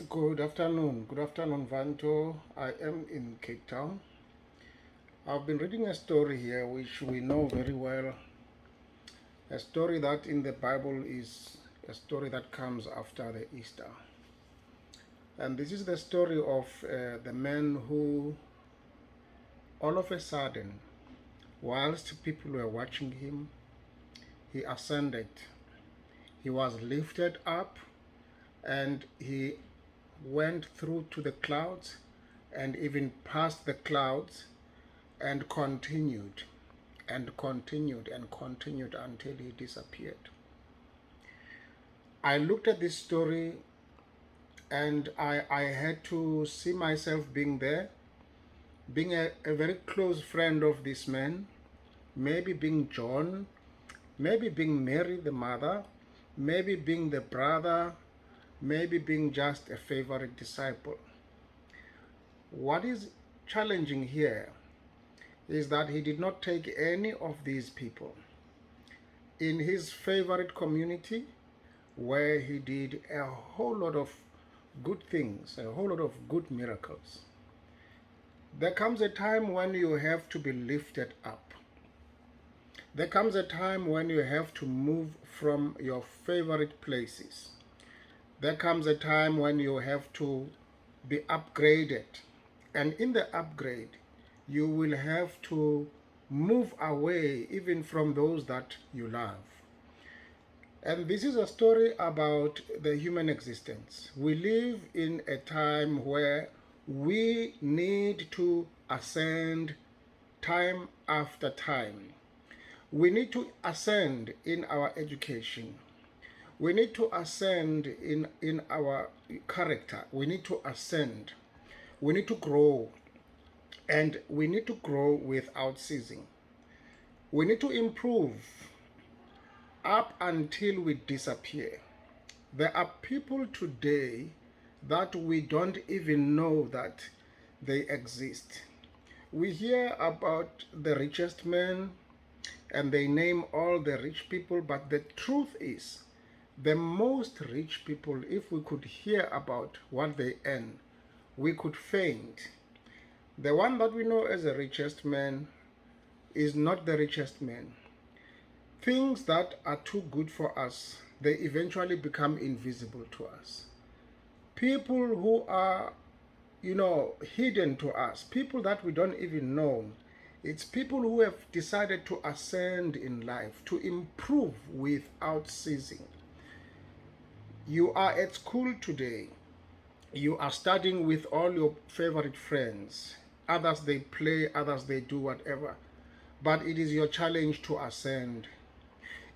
Good afternoon. Good afternoon, Vanto. I am in Cape Town. I've been reading a story here which we know very well. A story that in the Bible is a story that comes after the Easter. And this is the story of the man who, all of a sudden, whilst people were watching him, he ascended. He was lifted up and he went through to the clouds and even past the clouds and continued and continued and continued until he disappeared. I looked at this story and I had to see myself being there, being a very close friend of this man, maybe being John, maybe being Mary, the mother, maybe being the brother, maybe being just a favorite disciple. What is challenging here is that he did not take any of these people in his favorite community where he did a whole lot of good things, a whole lot of good miracles. There comes a time when you have to be lifted up. There comes a time when you have to move from your favorite places. There comes a time when you have to be upgraded. And in the upgrade, you will have to move away even from those that you love. And this is a story about the human existence. We live in a time where we need to ascend time after time. We need to ascend in our education. We need to ascend in our character. We need to ascend. We need to grow. And we need to grow without ceasing. We need to improve up until we disappear. There are people today that we don't even know that they exist. We hear about the richest men and they name all the rich people, but the truth is, the most rich people, if we could hear about what they earn, we could faint. The one that we know as the richest man is not the richest man. Things that are too good for us, they eventually become invisible to us. People who are, hidden to us, people that we don't even know, it's people who have decided to ascend in life, to improve without ceasing. You are at school today. You are studying with all your favorite friends. Others they play, others they do whatever. But it is your challenge to ascend.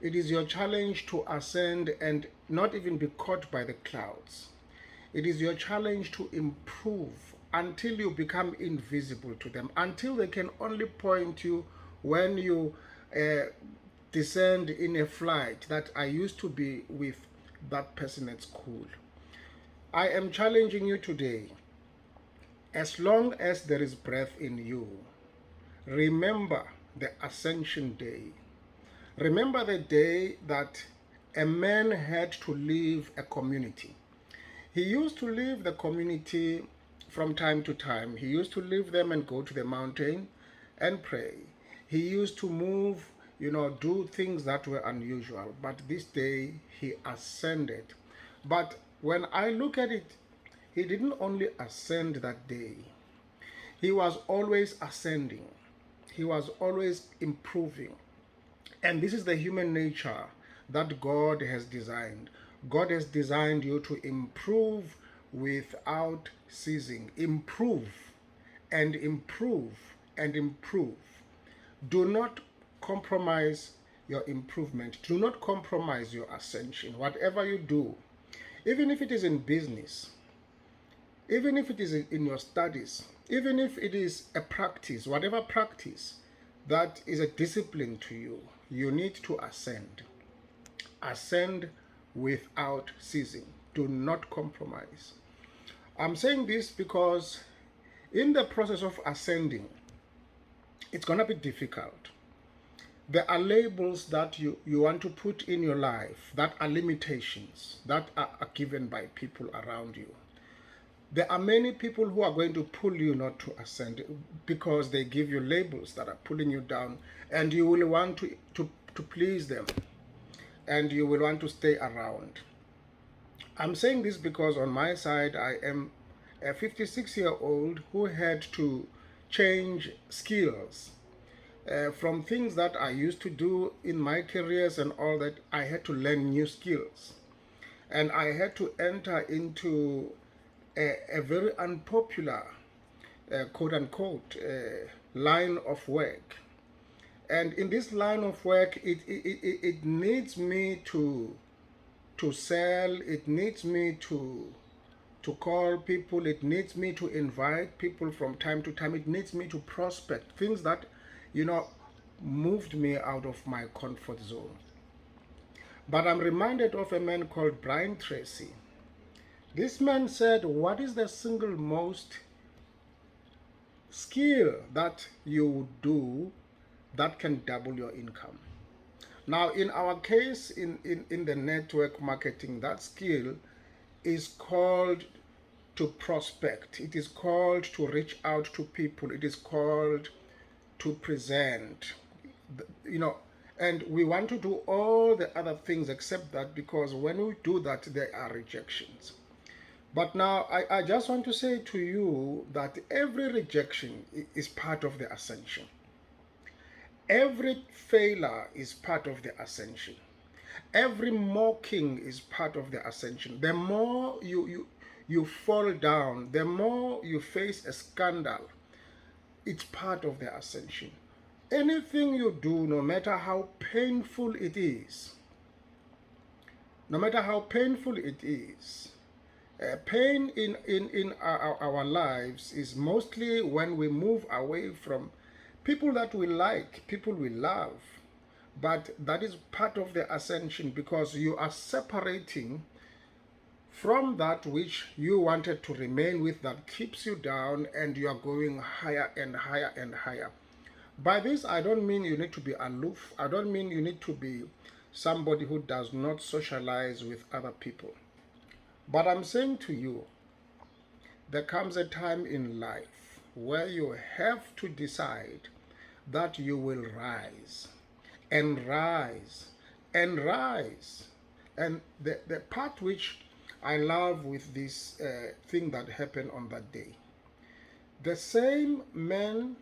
It is your challenge to ascend and not even be caught by the clouds. It is your challenge to improve until you become invisible to them, until they can only point you when you descend in a flight that I used to be with that person at school. I am challenging you today. As long as there is breath in you, remember the Ascension Day. Remember the day that a man had to leave a community. He used to leave the community from time to time. He used to leave them and go to the mountain and pray. He used to move, do things that were unusual. But this day he ascended. But when I look at it, he didn't only ascend that day. He was always ascending. He was always improving. And this is the human nature that God has designed. God has designed you to improve without ceasing. Improve and improve and improve. Do not compromise your improvement. Do not compromise your ascension. Whatever you do, even if it is in business, even if it is in your studies, even if it is a practice, whatever practice that is a discipline to you, you need to ascend. Ascend without ceasing. Do not compromise. I'm saying this because in the process of ascending, it's going to be difficult. There are labels that you want to put in your life that are limitations that are given by people around you. There are many people who are going to pull you not to ascend because they give you labels that are pulling you down, and you will want to please them, and you will want to stay around. I'm saying this because on my side, I am a 56-year-old who had to change skills from things that I used to do in my careers and all that. I had to learn new skills, and I had to enter into a very unpopular, quote unquote, line of work. And in this line of work, it needs me to sell, it needs me to call people, it needs me to invite people from time to time, it needs me to prospect, things that, you know, moved me out of my comfort zone. But I'm reminded of a man called Brian Tracy. This man said, what is the single most skill that you do that can double your income? Now, in our case, in the network marketing, that skill is called to prospect. It is called to reach out to people. It is called to present. You know, and we want to do all the other things except that, because when we do that, there are rejections. But now, I just want to say to you that every rejection is part of the ascension. Every failure is part of the ascension. Every mocking is part of the ascension. The more you fall down, the more you face a scandal, it's part of the ascension. Anything you do, no matter how painful it is, no matter how painful it is, pain in our lives is mostly when we move away from people that we like, people we love. But that is part of the ascension, because you are separating from that which you wanted to remain with, that keeps you down, and you are going higher and higher and higher. By this, I don't mean you need to be aloof. I don't mean you need to be somebody who does not socialize with other people. But I'm saying to you, there comes a time in life where you have to decide that you will rise and rise and rise. And the part which I love with this thing that happened on that day, the same man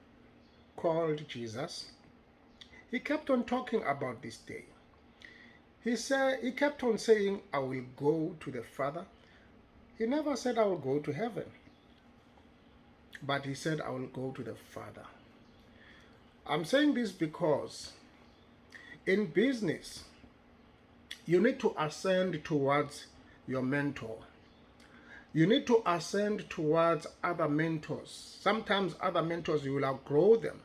called Jesus, he kept on talking about this day. He kept on saying, I will go to the Father. He never said, I will go to heaven, but he said, I will go to the Father. I'm saying this because in business, you need to ascend towards your mentor. You need to ascend towards other mentors. Sometimes other mentors, you will outgrow them.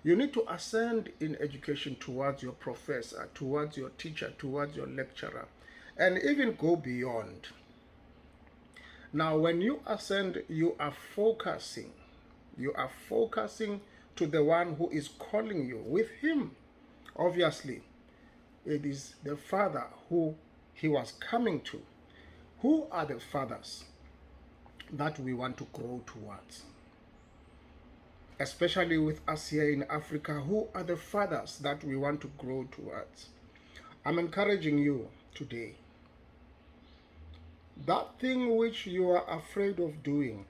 You need to ascend in education towards your professor, towards your teacher, towards your lecturer, and even go beyond. Now, when you ascend, you are focusing. You are focusing to the one who is calling you. With him, obviously, it is the Father who he was coming to. Who are the fathers that we want to grow towards? Especially with us here in Africa, who are the fathers that we want to grow towards? I'm encouraging you today. That thing which you are afraid of doing,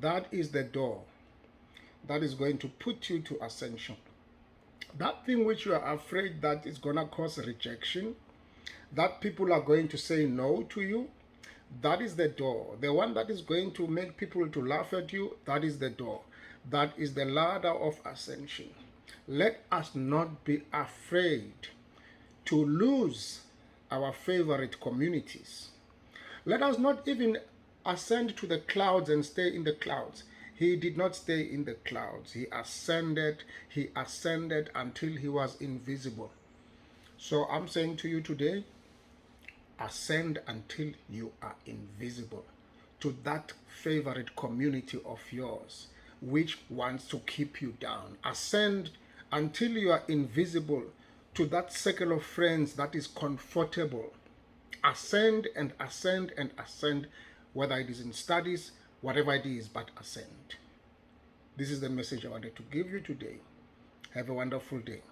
that is the door that is going to put you to ascension. That thing which you are afraid that is going to cause rejection, that people are going to say no to you, that is the door. The one that is going to make people to laugh at you, that is the door. That is the ladder of ascension. Let us not be afraid to lose our favorite communities. Let us not even ascend to the clouds and stay in the clouds. He did not stay in the clouds. He ascended until he was invisible. So I'm saying to you today, ascend until you are invisible to that favorite community of yours which wants to keep you down. Ascend until you are invisible to that circle of friends that is comfortable. Ascend and ascend and ascend whether it is in studies, whatever it is, but ascend. This is the message I wanted to give you today. Have a wonderful day.